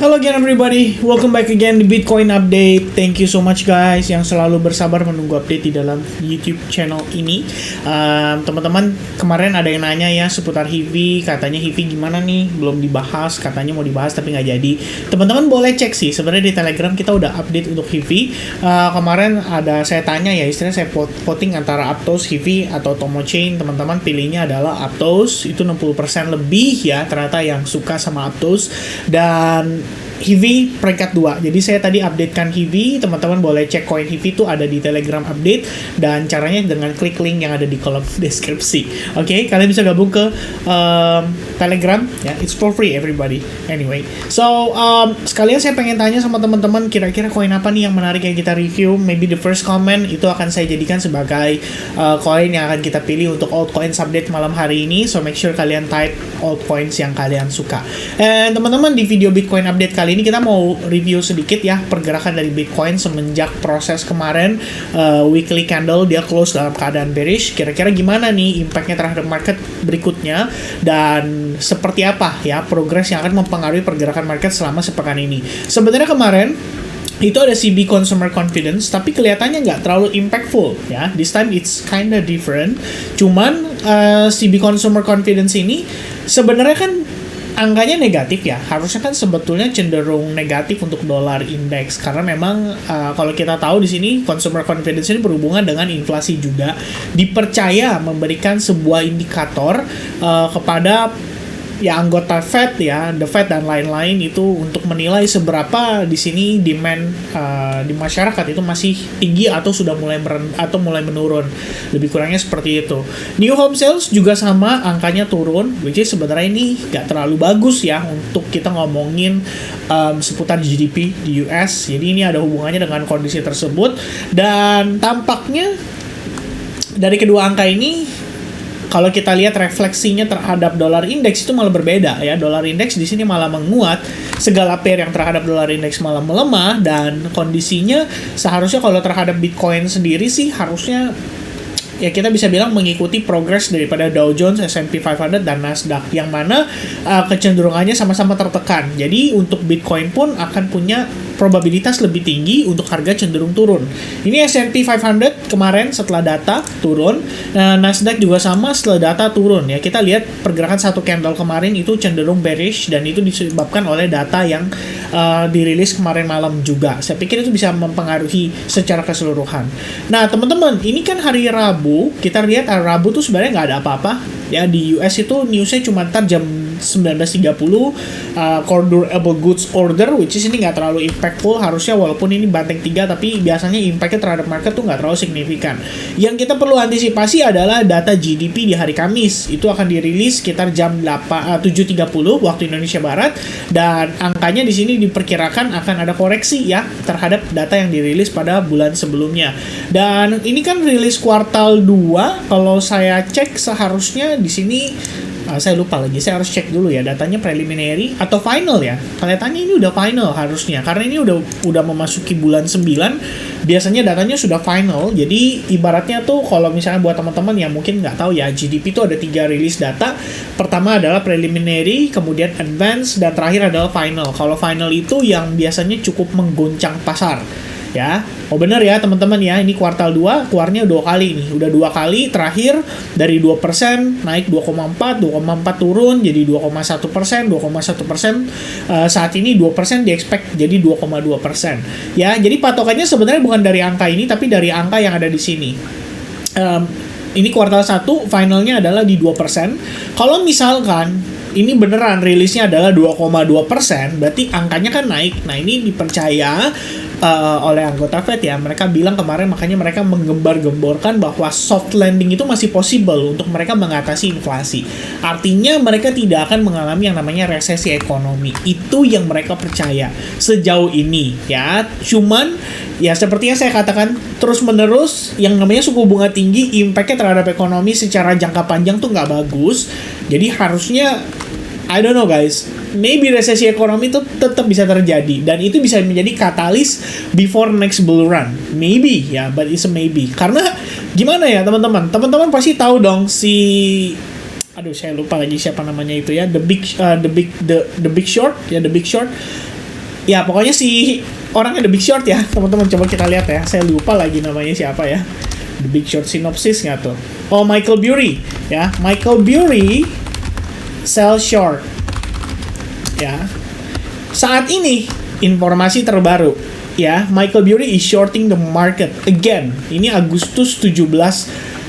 Hello again everybody, welcome back again di Bitcoin Update. Thank you so much guys yang selalu bersabar menunggu update di dalam YouTube channel ini. Teman-teman, kemarin ada yang nanya ya seputar HIVI, katanya HIVI gimana nih, belum dibahas, katanya mau dibahas tapi nggak jadi. Teman-teman boleh cek sih, sebenarnya di Telegram kita udah update untuk HIVI. Kemarin ada saya tanya ya, istilahnya saya voting antara Aptos, HIVI atau Tomo Chain. Teman-teman pilihnya adalah Aptos, itu 60% lebih ya ternyata yang suka sama Aptos. Dan HIVI peringkat 2. Jadi saya tadi updatekan HIVI, teman-teman boleh cek koin HIVI itu ada di Telegram update, dan caranya dengan klik link yang ada di kolom deskripsi. Oke, kalian bisa gabung ke Telegram ya, it's for free everybody. Anyway, so sekalian saya pengen tanya sama teman-teman, kira-kira koin apa nih yang menarik yang kita review. Maybe the first comment itu akan saya jadikan sebagai koin yang akan kita pilih untuk altcoins update malam hari ini. So make sure kalian type altcoins yang kalian suka. And teman-teman, di video Bitcoin update kali ini kita mau review sedikit ya pergerakan dari Bitcoin semenjak proses kemarin weekly candle dia close dalam keadaan bearish. Kira-kira gimana nih impactnya terhadap market berikutnya, dan seperti apa ya progres yang akan mempengaruhi pergerakan market selama sepekan ini. Sebenarnya kemarin itu ada CB Consumer Confidence, tapi kelihatannya nggak terlalu impactful ya. This time it's kinda different. Cuman CB Consumer Confidence ini sebenarnya kan angkanya negatif ya, harusnya kan sebetulnya cenderung negatif untuk dolar indeks, karena memang kalau kita tahu di sini consumer confidence ini berhubungan dengan inflasi juga, dipercaya memberikan sebuah indikator kepada ya anggota Fed ya, the Fed dan lain-lain itu untuk menilai seberapa di sini demand di masyarakat itu masih tinggi atau sudah mulai mulai menurun. Lebih kurangnya seperti itu. New home sales juga sama, angkanya turun, which is sebenarnya ini nggak terlalu bagus ya untuk kita ngomongin seputar GDP di US. Jadi ini ada hubungannya dengan kondisi tersebut, dan tampaknya dari kedua angka ini kalau kita lihat refleksinya terhadap dolar indeks itu malah berbeda ya. Dolar indeks di sini malah menguat, segala pair yang terhadap dolar indeks malah melemah, dan kondisinya seharusnya kalau terhadap Bitcoin sendiri sih harusnya ya kita bisa bilang mengikuti progres daripada Dow Jones, S&P 500 dan Nasdaq, yang mana kecenderungannya sama-sama tertekan. Jadi untuk Bitcoin pun akan punya probabilitas lebih tinggi untuk harga cenderung turun. Ini S&P 500 kemarin setelah data turun, Nasdaq juga sama setelah data turun ya. Kita lihat pergerakan satu candle kemarin itu cenderung bearish, dan itu disebabkan oleh data yang dirilis kemarin malam juga. Saya pikir itu bisa mempengaruhi secara keseluruhan. Nah teman-teman, ini kan hari Rabu, kita lihat hari Rabu tuh sebenarnya nggak ada apa-apa ya. Di US itu newsnya cuma ntar jam 19.30 core durable goods order, which is ini nggak terlalu impactful harusnya, walaupun ini banteng 3, tapi biasanya impactnya terhadap market tuh nggak terlalu signifikan. Yang kita perlu antisipasi adalah data GDP di hari Kamis, itu akan dirilis sekitar jam 7.30 waktu Indonesia Barat, dan angkanya di sini diperkirakan akan ada koreksi ya terhadap data yang dirilis pada bulan sebelumnya. Dan ini kan rilis kuartal 2, kalau saya cek seharusnya di sini saya lupa lagi, saya harus cek dulu ya datanya preliminary atau final ya. Kelihatannya ini udah final harusnya, karena ini udah memasuki bulan 9, biasanya datanya sudah final. Jadi ibaratnya tuh kalau misalnya buat teman-teman yang mungkin nggak tahu ya, GDP itu ada 3 rilis data. Pertama adalah preliminary, kemudian advance, dan terakhir adalah final. Kalau final itu yang biasanya cukup menggoncang pasar ya. Oh benar ya teman-teman ya, ini kuartal 2 keluarnya 2 kali nih. Udah 2 kali, terakhir dari 2% naik 2,4 turun jadi 2,1%, 2,1%. Saat ini 2% di-expect jadi 2,2%. Ya, jadi patokannya sebenarnya bukan dari angka ini tapi dari angka yang ada di sini. Ini kuartal 1 finalnya adalah di 2%. Kalau misalkan ini beneran rilisnya adalah 2,2%, berarti angkanya kan naik. Nah ini dipercaya oleh anggota Fed ya. Mereka bilang kemarin, makanya mereka menggembar-gemborkan bahwa soft landing itu masih possible untuk mereka mengatasi inflasi. Artinya mereka tidak akan mengalami yang namanya resesi ekonomi. Itu yang mereka percaya sejauh ini ya. Cuman ya seperti yang saya katakan terus-menerus, yang namanya suku bunga tinggi impactnya terhadap ekonomi secara jangka panjang tuh nggak bagus. Jadi harusnya I don't know guys, maybe resesi ekonomi itu tetap bisa terjadi, dan itu bisa menjadi katalis before next bull run. Maybe ya, but it's a maybe. Karena gimana ya teman-teman? Teman-teman pasti tahu dong si aduh saya lupa lagi siapa namanya itu ya, The Big Short ya, The Big Short. Ya pokoknya si orangnya The Big Short ya teman-teman, coba kita lihat ya, saya lupa lagi namanya siapa ya. The Big Short sinopsis nggak tuh? Oh, Michael Burry ya, Michael Burry sell short ya. Saat ini informasi terbaru ya, Michael Burry is shorting the market again. Ini Agustus 17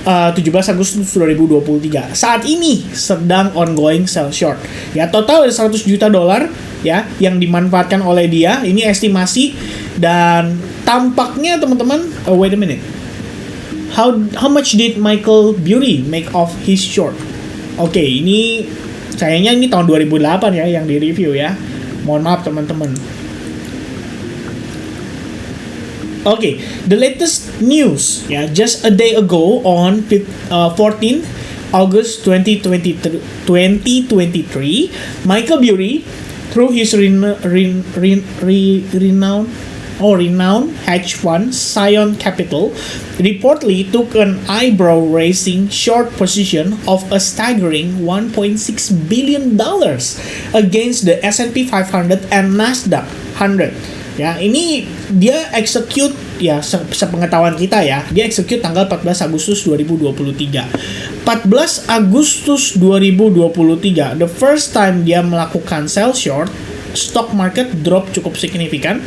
Agustus 2023. Saat ini sedang ongoing sell short. Ya, total ada 100 juta dolar ya yang dimanfaatkan oleh dia. Ini estimasi dan tampaknya teman-teman, wait a minute. How much did Michael Burry make of his short? Oke, ini kayaknya ini tahun 2008 ya yang di review ya. Mohon maaf teman-teman. Okay, the latest news, just a day ago on 14 August 2023, Michael Burry, through his renowned hedge fund Scion Capital, reportedly took an eyebrow-raising short position of a staggering $1.6 billion against the S&P 500 and Nasdaq 100. Ya, ini dia execute ya sepengetahuan kita ya. Dia execute tanggal 14 Agustus 2023. 14 Agustus 2023, the first time dia melakukan sell short, stock market drop cukup signifikan.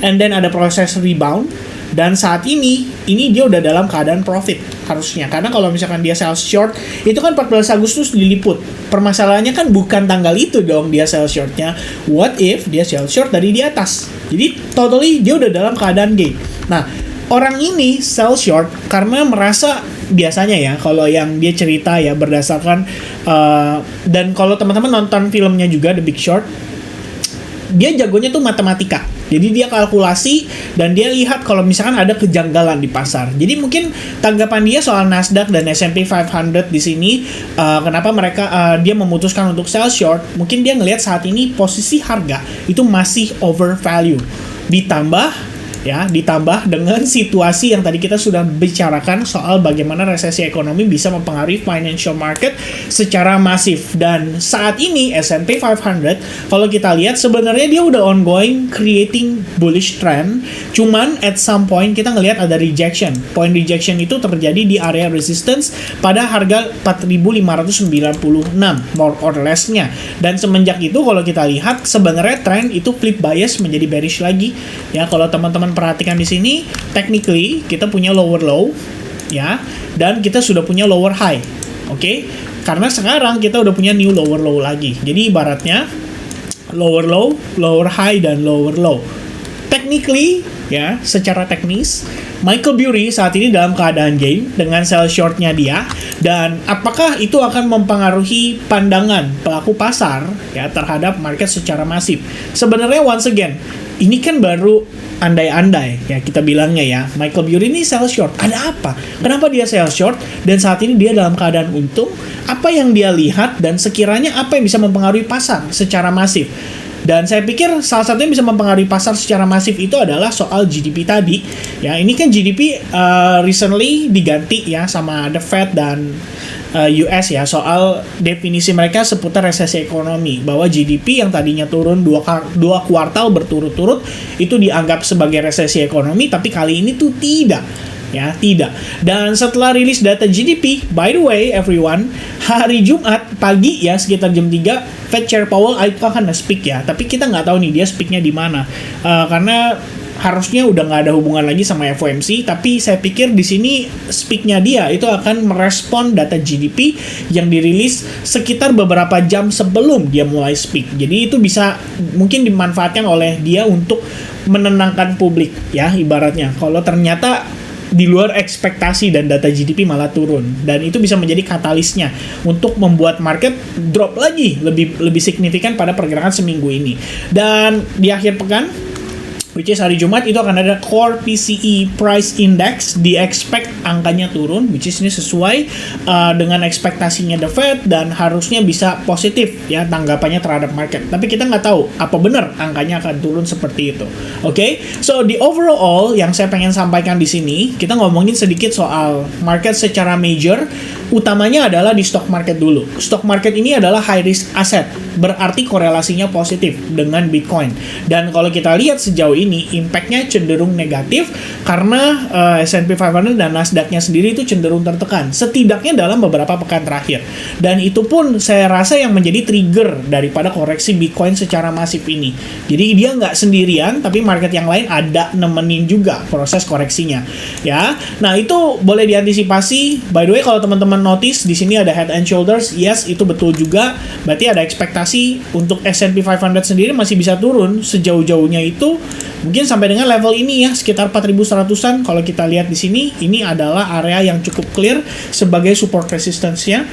And then ada proses rebound. Dan saat ini dia udah dalam keadaan profit harusnya. Karena kalau misalkan dia sell short, itu kan 14 Agustus diliput. Permasalahannya kan bukan tanggal itu dong dia sell shortnya. What if dia sell short dari di atas? Jadi totally dia udah dalam keadaan gain. Nah, orang ini sell short karena merasa biasanya ya, kalau yang dia cerita ya berdasarkan dan kalau teman-teman nonton filmnya juga The Big Short, dia jagonya tuh matematika. Jadi dia kalkulasi dan dia lihat kalau misalkan ada kejanggalan di pasar. Jadi mungkin tanggapan dia soal Nasdaq dan S&P 500 di sini, kenapa dia memutuskan untuk sell short, mungkin dia ngelihat saat ini posisi harga itu masih overvalue. Ditambah dengan situasi yang tadi kita sudah bicarakan soal bagaimana resesi ekonomi bisa mempengaruhi financial market secara masif. Dan saat ini S&P 500 kalau kita lihat sebenarnya dia udah ongoing creating bullish trend, cuman at some point kita ngelihat ada rejection. Point rejection itu terjadi di area resistance pada harga 4.596 more or less-nya. Dan semenjak itu kalau kita lihat sebenarnya trend itu flip bias menjadi bearish lagi. Ya, kalau teman-teman perhatikan di sini, technically kita punya lower low ya, dan kita sudah punya lower high. Oke? Karena sekarang kita udah punya new lower low lagi. Jadi ibaratnya lower low, lower high dan lower low. Technically ya, secara teknis Michael Burry saat ini dalam keadaan gain dengan sell shortnya dia. Dan apakah itu akan mempengaruhi pandangan pelaku pasar ya terhadap market secara masif? Sebenarnya once again, ini kan baru andai-andai ya kita bilangnya ya. Michael Burry ini sell short. Ada apa? Kenapa dia sell short? Dan saat ini dia dalam keadaan untung. Apa yang dia lihat dan sekiranya apa yang bisa mempengaruhi pasar secara masif? Dan saya pikir salah satu yang bisa mempengaruhi pasar secara masif itu adalah soal GDP tadi. Ya, ini kan GDP recently diganti ya sama The Fed dan US ya, soal definisi mereka seputar resesi ekonomi, bahwa GDP yang tadinya turun dua kuartal berturut-turut itu dianggap sebagai resesi ekonomi, tapi kali ini tuh tidak. Ya, tidak. Dan setelah rilis data GDP, by the way everyone, hari Jumat pagi ya sekitar jam 3, Fed Chair Powell itu akan speak ya. Tapi kita nggak tahu nih dia speaknya di mana. Karena harusnya udah nggak ada hubungan lagi sama FOMC, tapi saya pikir di sini speaknya dia itu akan merespon data GDP yang dirilis sekitar beberapa jam sebelum dia mulai speak. Jadi itu bisa mungkin dimanfaatkan oleh dia untuk menenangkan publik ya, ibaratnya. Kalau ternyata di luar ekspektasi dan data GDP malah turun, dan itu bisa menjadi katalisnya untuk membuat market drop lagi lebih signifikan pada pergerakan seminggu ini. Dan di akhir pekan, which is hari Jumat, itu akan ada Core PCE Price Index, di-expect angkanya turun, which is ini sesuai dengan ekspektasinya The Fed dan harusnya bisa positif ya tanggapannya terhadap market. Tapi kita nggak tahu apa benar angkanya akan turun seperti itu. Oke? So di overall yang saya pengen sampaikan di sini, kita ngomongin sedikit soal market secara major. Utamanya adalah di stock market dulu. Stock market ini adalah high risk asset, berarti korelasinya positif dengan Bitcoin. Dan kalau kita lihat sejauh ini, impact-nya cenderung negatif karena S&P 500 dan Nasdaq-nya sendiri itu cenderung tertekan, setidaknya dalam beberapa pekan terakhir. Dan itu pun saya rasa yang menjadi trigger daripada koreksi Bitcoin secara masif ini. Jadi dia nggak sendirian, tapi market yang lain ada nemenin juga proses koreksinya. Ya, nah itu boleh diantisipasi. By the way, kalau teman-teman notice di sini ada head and shoulders, yes itu betul juga. Berarti ada ekspektasi untuk S&P 500 sendiri masih bisa turun sejauh-jauhnya itu mungkin sampai dengan level ini ya, sekitar 4.100-an. Kalau kita lihat di sini, ini adalah area yang cukup clear sebagai support resistance-nya.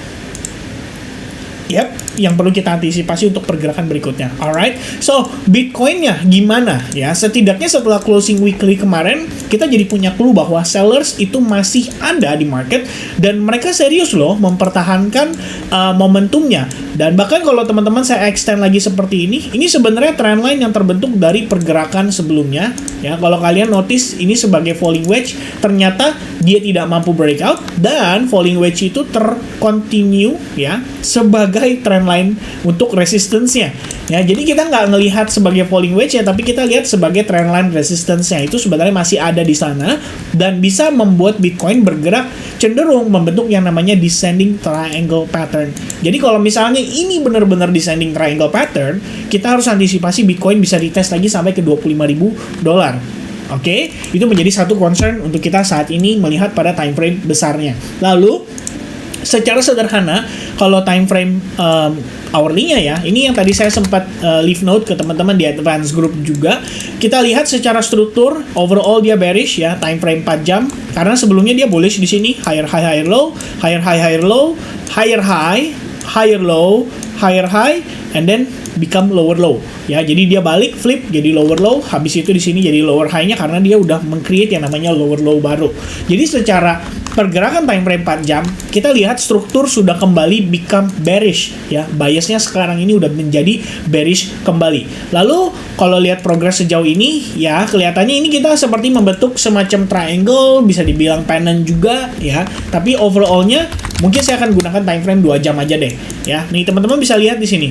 Yep, yang perlu kita antisipasi untuk pergerakan berikutnya. Alright, so Bitcoin-nya gimana ya? Setidaknya setelah closing weekly kemarin, kita jadi punya clue bahwa sellers itu masih ada di market dan mereka serius loh mempertahankan momentumnya. Dan bahkan kalau teman-teman saya extend lagi seperti ini sebenarnya trendline yang terbentuk dari pergerakan sebelumnya. Ya, kalau kalian notice ini sebagai falling wedge, ternyata dia tidak mampu breakout dan falling wedge itu tercontinue ya sebagai trendline untuk resistance-nya. Ya, jadi kita nggak ngelihat sebagai falling wedge ya, tapi kita lihat sebagai trendline resistance-nya itu sebenarnya masih ada di sana dan bisa membuat Bitcoin bergerak cenderung membentuk yang namanya descending triangle pattern. Jadi kalau misalnya ini benar-benar descending triangle pattern, kita harus antisipasi Bitcoin bisa dites lagi sampai ke $25.000. Oke, itu menjadi satu concern untuk kita saat ini melihat pada time frame besarnya. Lalu secara sederhana, kalau time frame hourly-nya ya, ini yang tadi saya sempat leave note ke teman-teman di advance group juga. Kita lihat secara struktur, overall dia bearish ya, time frame 4 jam. Karena sebelumnya dia bullish di sini, higher high, higher low, higher high, higher low, higher high, higher low, higher high, and then become lower low. Ya, jadi dia balik flip jadi lower low, habis itu di sini jadi lower high-nya karena dia udah meng-create yang namanya lower low baru. Jadi secara pergerakan time frame 4 jam, kita lihat struktur sudah kembali become bearish ya. Biasnya sekarang ini udah menjadi bearish kembali. Lalu kalau lihat progres sejauh ini ya, kelihatannya ini kita seperti membentuk semacam triangle, bisa dibilang pennant juga ya. Tapi overall-nya mungkin saya akan gunakan time frame 2 jam aja deh ya. Nih teman-teman bisa lihat di sini.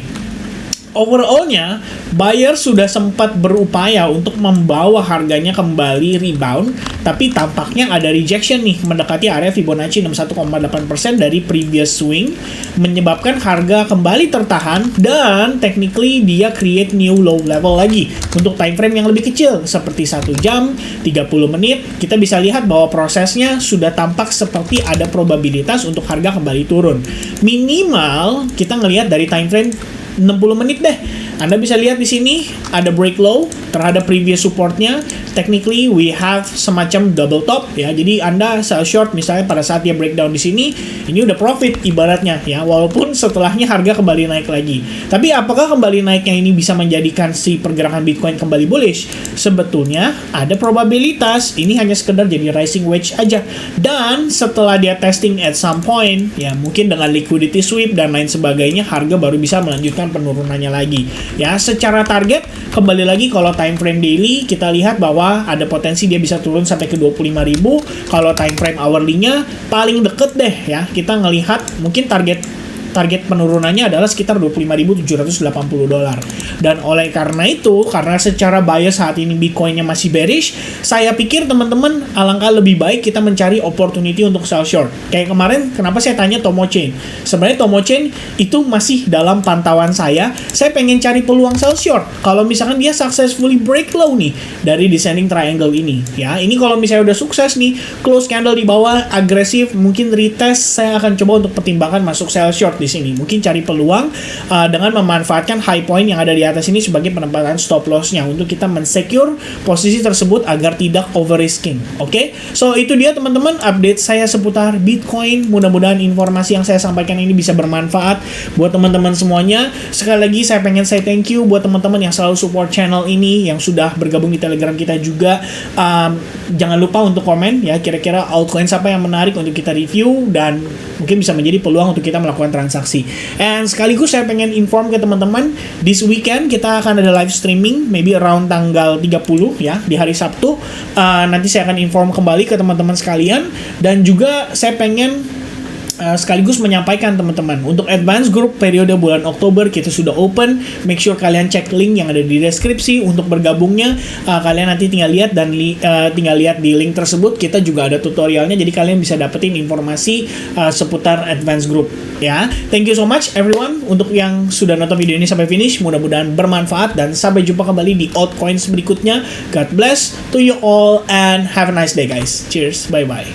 Overall-nya, buyer sudah sempat berupaya untuk membawa harganya kembali rebound, tapi tampaknya ada rejection nih, mendekati area Fibonacci 61,8% dari previous swing, menyebabkan harga kembali tertahan, dan technically dia create new low level lagi. Untuk time frame yang lebih kecil, seperti 1 jam, 30 menit, kita bisa lihat bahwa prosesnya sudah tampak seperti ada probabilitas untuk harga kembali turun. Minimal, kita ngelihat dari time frame 60 menit deh. Anda bisa lihat di sini ada break low terhadap previous supportnya. Technically we have semacam double top ya. Jadi Anda sell short misalnya pada saat dia breakdown di sini, ini udah profit ibaratnya ya. Walaupun setelahnya harga kembali naik lagi. Tapi apakah kembali naiknya ini bisa menjadikan si pergerakan Bitcoin kembali bullish? Sebetulnya ada probabilitas. Ini hanya sekedar jadi rising wedge aja. Dan setelah dia testing at some point ya, mungkin dengan liquidity sweep dan lain sebagainya, harga baru bisa melanjutkan penurunannya lagi. Ya, secara target kembali lagi kalau time frame daily kita lihat bahwa ada potensi dia bisa turun sampai ke 25.000. Kalau time frame hourly-nya paling deket deh ya. Kita ngelihat mungkin target penurunannya adalah sekitar $25.780. Dan oleh karena itu, karena secara bias saat ini Bitcoin-nya masih bearish, saya pikir teman-teman alangkah lebih baik kita mencari opportunity untuk sell short. Kayak kemarin, kenapa saya tanya Tomo Chain? Sebenarnya Tomo Chain itu masih dalam pantauan saya pengen cari peluang sell short. Kalau misalkan dia successfully break low nih, dari descending triangle ini. Ya, ini kalau misalnya udah sukses nih, close candle di bawah, agresif, mungkin retest, saya akan coba untuk pertimbangkan masuk sell short di sini. Mungkin cari peluang dengan memanfaatkan high point yang ada di atas ini sebagai penempatan stop loss-nya untuk kita mensecure posisi tersebut agar tidak over risking. Oke? So itu dia teman-teman update saya seputar Bitcoin. Mudah-mudahan informasi yang saya sampaikan ini bisa bermanfaat buat teman-teman semuanya. Sekali lagi saya pengen say thank you buat teman-teman yang selalu support channel ini, yang sudah bergabung di Telegram kita juga. Jangan lupa untuk komen ya, kira-kira altcoin apa yang menarik untuk kita review dan mungkin bisa menjadi peluang untuk kita melakukan transaksi. And sekaligus saya pengen inform ke teman-teman, this weekend kita akan ada live streaming, maybe around tanggal 30 ya, di hari Sabtu. Nanti saya akan inform kembali ke teman-teman sekalian, dan juga saya pengen sekaligus menyampaikan teman-teman, untuk advance group periode bulan Oktober kita sudah open. Make sure kalian cek link yang ada di deskripsi untuk bergabungnya. Kalian nanti tinggal lihat dan tinggal lihat di link tersebut. Kita juga ada tutorialnya, jadi kalian bisa dapetin informasi seputar advance group ya. Thank you so much everyone untuk yang sudah nonton video ini sampai finish. Mudah-mudahan bermanfaat dan sampai jumpa kembali di altcoins berikutnya. God bless to you all and have a nice day guys. Cheers, bye bye.